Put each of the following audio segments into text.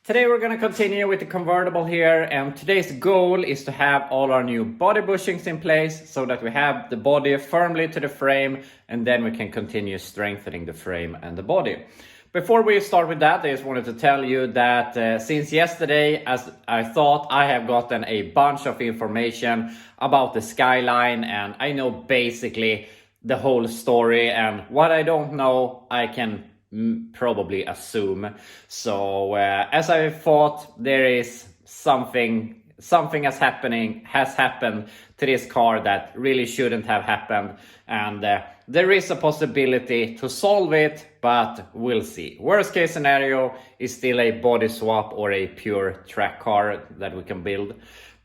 Today we're going to continue with the convertible here, and today's goal is to have all our new body bushings in place so that we have the body firmly to the frame, and then we can continue strengthening the frame and the body. Before we start with that, I just wanted to tell you that since yesterday, as I thought, I have gotten a bunch of information about the Skyline, and I know basically the whole story, and what I don't know I can probably assume. So as I thought, there is something has happened to this car that really shouldn't have happened, and there is a possibility to solve it, but we'll see. Worst case scenario is still a body swap or a pure track car that we can build,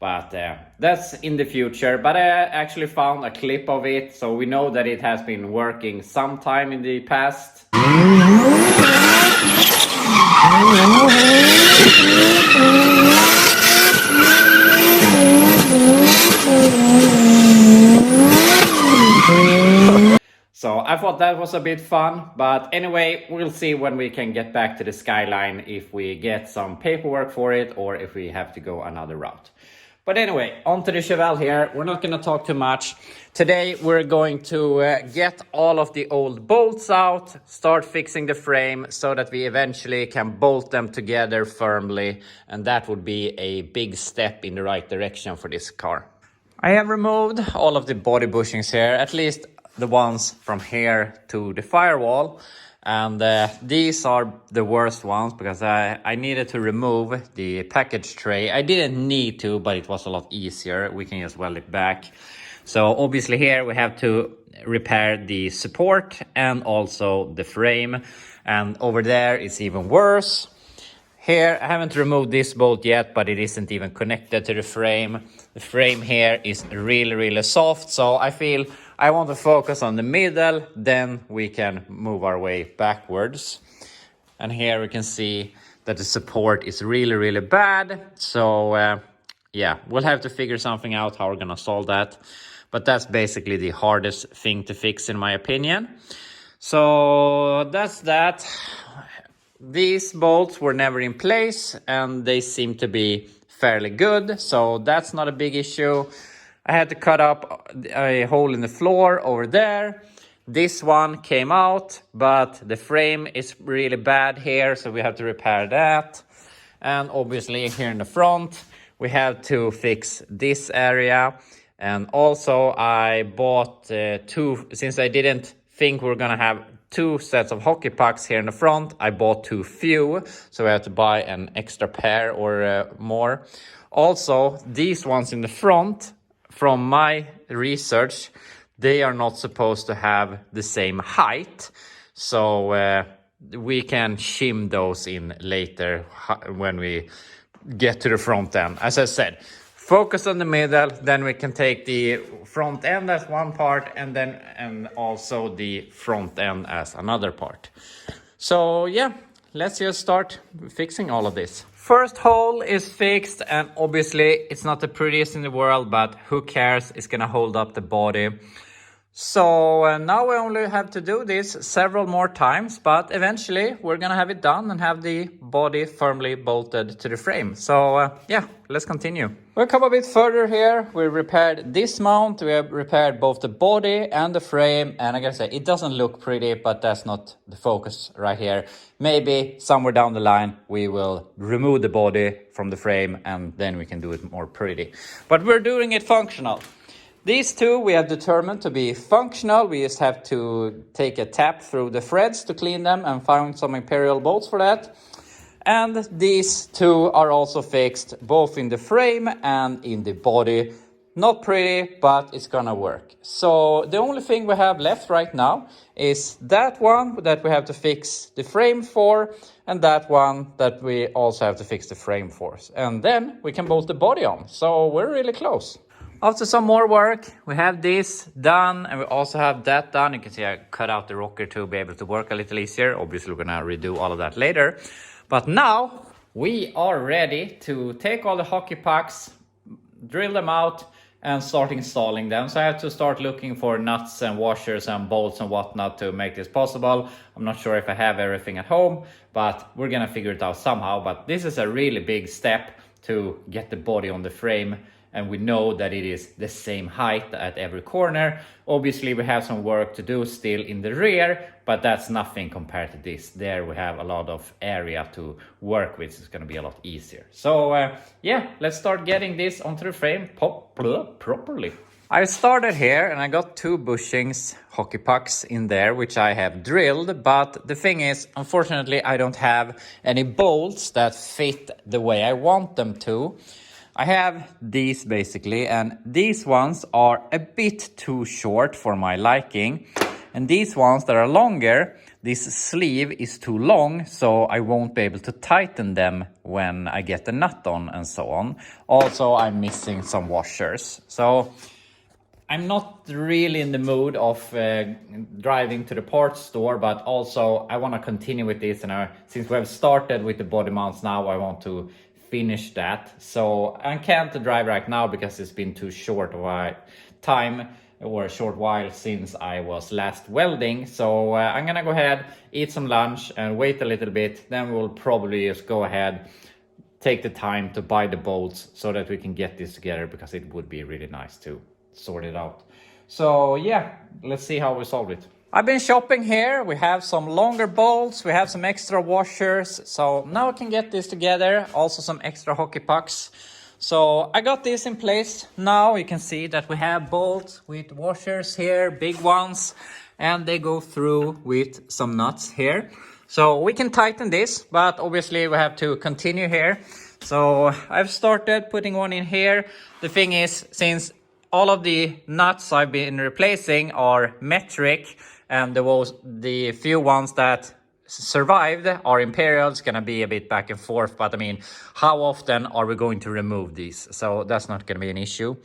but that's in the future. But I actually found a clip of it, so we know that it has been working sometime in the past. So I thought that was a bit fun, but anyway, we'll see when we can get back to the Skyline, if we get some paperwork for it or if we have to go another route. But anyway, on to the Chevelle here. We're not going to talk too much. Today we're going to get all of the old bolts out, start fixing the frame so that we eventually can bolt them together firmly, and that would be a big step in the right direction for this car. I have removed all of the body bushings here, at least the ones from here to the firewall, and these are the worst ones because I needed to remove the package tray. I didn't need to, but it was a lot easier. We can just weld it back. So obviously here we have to repair the support and also the frame, and over there it's even worse. Here I haven't removed this bolt yet, but it isn't even connected to the frame. The frame here is really soft, so I feel I want to focus on the middle, then we can move our way backwards. And here we can see that the support is really bad. So yeah, we'll have to figure something out how we're gonna solve that. But that's basically the hardest thing to fix in my opinion. So that's that. These bolts were never in place and they seem to be fairly good, so that's not a big issue. I had to cut up a hole in the floor over there. This one came out, but the frame is really bad here, so we have to repair that. And obviously here in the front, we have to fix this area. And also I bought two, since I didn't think we were gonna have two sets of hockey pucks here in the front, I bought too few, so I had to buy an extra pair or more. Also, these ones in the front, from my research, they are not supposed to have the same height, so we can shim those in later when we get to the front end. As I said, focus on the middle, then we can take the front end as one part and also the front end as another part. So yeah, let's just start fixing all of this. First hole is fixed, and obviously it's not the prettiest in the world, but who cares, it's gonna hold up the body. So now we only have to do this several more times, but eventually we're gonna have it done and have the body firmly bolted to the frame. So yeah, let's continue. We'll come a bit further here. We repaired this mount, we have repaired both the body and the frame, and I gotta say, it doesn't look pretty, but that's not the focus right here. Maybe somewhere down the line we will remove the body from the frame and then we can do it more pretty. But we're doing it functional. These two we have determined to be functional. We just have to take a tap through the threads to clean them and find some imperial bolts for that. And these two are also fixed both in the frame and in the body. Not pretty, but it's gonna work. So the only thing we have left right now is that one that we have to fix the frame for, and that one that we also have to fix the frame for. And then we can bolt the body on. So we're really close. After some more work, we have this done, and we also have that done. You can see I cut out the rocker to be able to work a little easier. Obviously, we're gonna redo all of that later. But now we are ready to take all the hockey pucks, drill them out, and start installing them. So I have to start looking for nuts and washers and bolts and whatnot to make this possible. I'm not sure if I have everything at home, but we're gonna figure it out somehow. But this is a really big step to get the body on the frame, and we know that it is the same height at every corner. Obviously we have some work to do still in the rear, but that's nothing compared to this. There we have a lot of area to work with, so it's going to be a lot easier. So yeah, let's start getting this onto the frame properly. I started here and I got 2 bushings hockey pucks in there, which I have drilled, but the thing is, unfortunately I don't have any bolts that fit the way I want them to. I have these basically, and these ones are a bit too short for my liking. And these ones that are longer, this sleeve is too long, so I won't be able to tighten them when I get the nut on and so on. Also, I'm missing some washers. So I'm not really in the mood of driving to the parts store, but also I want to continue with this. And since we have started with the body mounts now, I want to finish that. So I can't drive right now because it's been too short a time or a short while since I was last welding. So I'm gonna go ahead, eat some lunch and wait a little bit. Then we'll probably just go ahead, take the time to buy the bolts so that we can get this together, because it would be really nice to sort it out. So yeah, let's see how we solve it. I've been shopping here. We have some longer bolts, we have some extra washers, so now I can get this together. Also some extra hockey pucks. So I got this in place. Now you can see that we have bolts with washers here, big ones, and they go through with some nuts here. So we can tighten this, but obviously we have to continue here. So I've started putting one in here. The thing is, since all of the nuts I've been replacing are metric, and the few ones that survived are imperial, it's gonna be a bit back and forth, but I mean, how often are we going to remove these? So that's not gonna be an issue.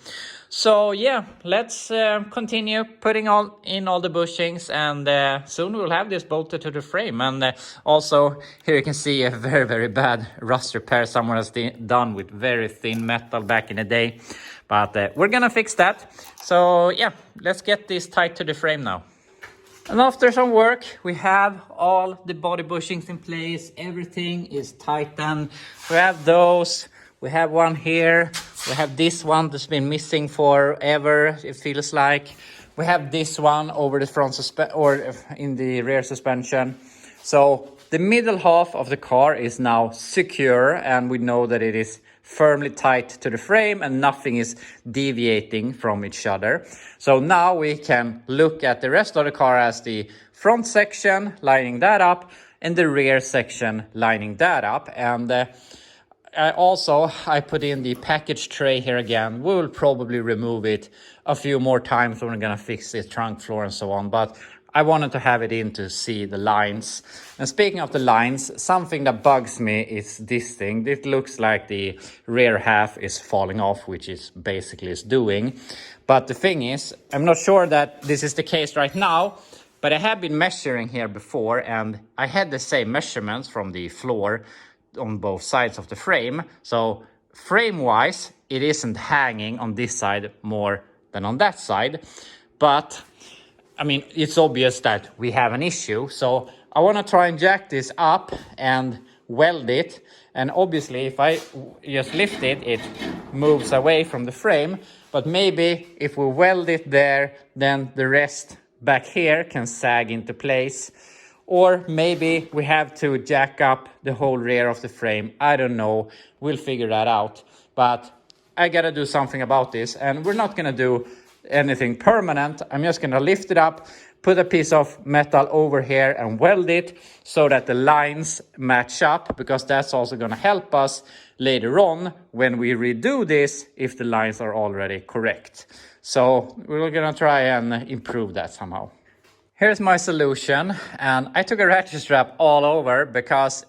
So yeah, let's continue putting all the bushings, and soon we'll have this bolted to the frame. And also here you can see a very bad rust repair someone has done with very thin metal back in the day, but we're gonna fix that. So yeah, let's get this tight to the frame now. And after some work, we have all the body bushings in place. Everything is tightened. We have those. We have one here. We have this one that's been missing forever, it feels like. We have this one over the front or in the rear suspension. So the middle half of the car is now secure, and we know that it is firmly tight to the frame and nothing is deviating from each other. So now we can look at the rest of the car as the front section, lining that up, and the rear section, lining that up. And I put in the package tray here again. We will probably remove it a few more times when we're gonna fix the trunk floor and so on, but I wanted to have it in to see the lines. And speaking of the lines, something that bugs me is this thing. It looks like the rear half is falling off, which is basically is doing. But the thing is, I'm not sure that this is the case right now, but I have been measuring here before, and I had the same measurements from the floor on both sides of the frame. So frame-wise, it isn't hanging on this side more than on that side. But I mean, it's obvious that we have an issue. So I want to try and jack this up and weld it. And obviously, if I just lift it, it moves away from the frame. But maybe if we weld it there, then the rest back here can sag into place. Or maybe we have to jack up the whole rear of the frame. I don't know. We'll figure that out. But I got to do something about this. And we're not going to do anything permanent. I'm just going to lift it up, put a piece of metal over here and weld it so that the lines match up, because that's also going to help us later on when we redo this if the lines are already correct. So we're going to try and improve that somehow. Here's my solution, and I took a ratchet strap all over because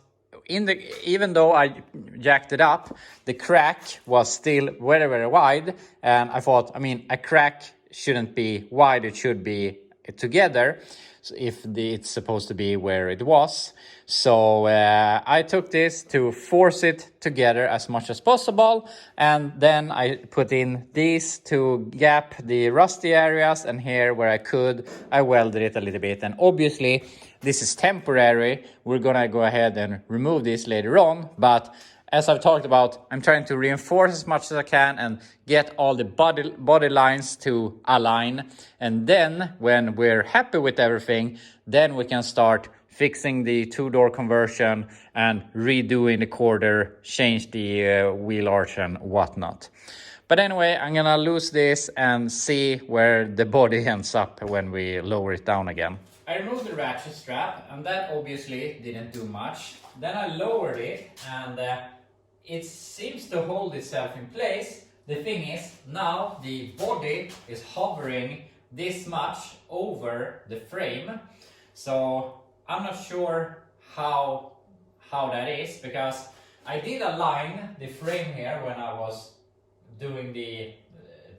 even though I jacked it up, the crack was still very wide, and I thought, I mean, a crack shouldn't be wide, it should be together, so if it's supposed to be where it was. So I took this to force it together as much as possible, and then I put in these to gap the rusty areas, and here where I could, I welded it a little bit. And obviously this is temporary. We're gonna go ahead and remove this later on, but as I've talked about, I'm trying to reinforce as much as I can and get all the body lines to align. And then when we're happy with everything, then we can start fixing the two-door conversion and redoing the quarter, change the wheel arch and whatnot. But anyway, I'm gonna lose this and see where the body ends up when we lower it down again. I removed the ratchet strap, and that obviously didn't do much. Then I lowered it, and it seems to hold itself in place. The thing is, now the body is hovering this much over the frame. So I'm not sure how that is, because I did align the frame here when I was doing the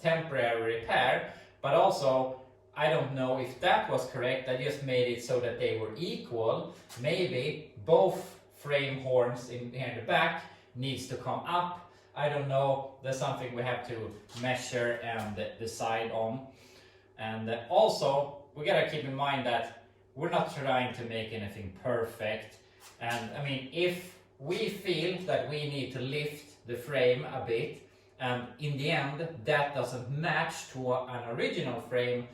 temporary repair, but also I don't know if that was correct. I just made it so that they were equal. Maybe both frame horns in the back needs to come up. I don't know. That's something we have to measure and decide on. And also we gotta keep in mind that we're not trying to make anything perfect. And I mean, if we feel that we need to lift the frame a bit, and in the end that doesn't match to an original frame,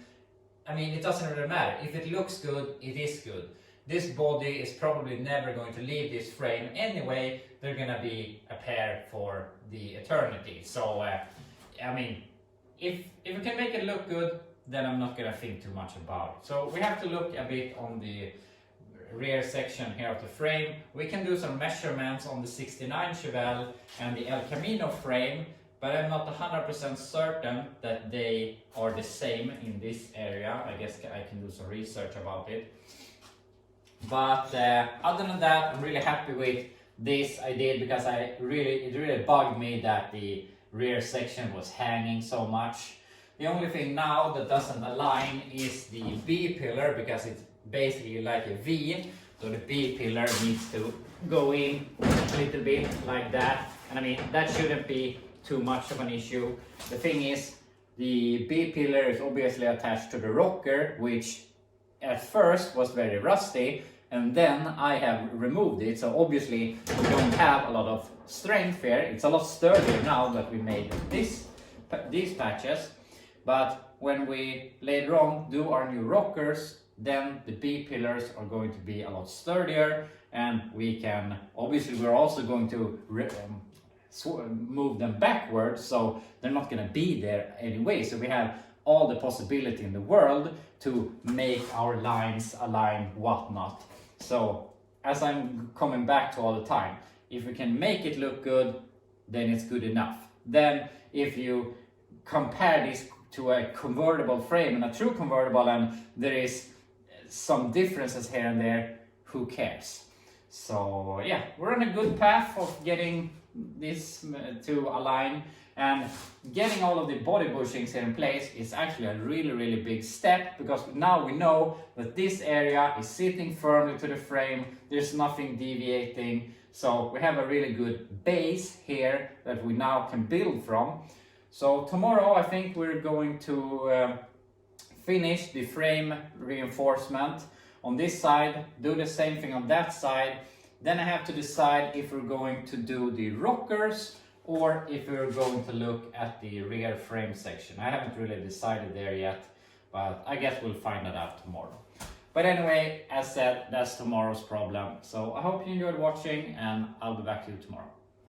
I mean, it doesn't really matter. If it looks good, it is good. This body is probably never going to leave this frame anyway. They're gonna be a pair for the eternity. So I mean, if we can make it look good, then I'm not gonna think too much about it. So we have to look a bit on the rear section here of the frame. We can do some measurements on the 69 Chevelle and the El Camino frame, but I'm not 100% certain that they are the same in this area. I guess I can do some research about it. But other than that, I'm really happy with this I did, because it really bugged me that the rear section was hanging so much. The only thing now that doesn't align is the B pillar, because it's basically like a V. So the B pillar needs to go in a little bit like that. And I mean, that shouldn't be too much of an issue. The thing is, the B pillar is obviously attached to the rocker, which at first was very rusty, and then I have removed it, so obviously we don't have a lot of strength here. It's a lot sturdier now that we made these patches, but when we later on do our new rockers, then the B pillars are going to be a lot sturdier, and we can, obviously we're also going to move them backwards, so they're not going to be there anyway. So we have all the possibility in the world to make our lines align, whatnot. So as I'm coming back to all the time, if we can make it look good, then it's good enough. Then if you compare this to a convertible frame and a true convertible, and there is some differences here and there, who cares? So yeah, we're on a good path of getting this to align, and getting all of the body bushings here in place is actually a really big step, because now we know that this area is sitting firmly to the frame. There's nothing deviating, so we have a really good base here that we now can build from. So tomorrow I think we're going to finish the frame reinforcement on this side, do the same thing on that side. Then I have to decide if we're going to do the rockers or if we're going to look at the rear frame section. I haven't really decided there yet, but I guess we'll find that out tomorrow. But anyway, as said, that's tomorrow's problem. So I hope you enjoyed watching, and I'll be back to you tomorrow.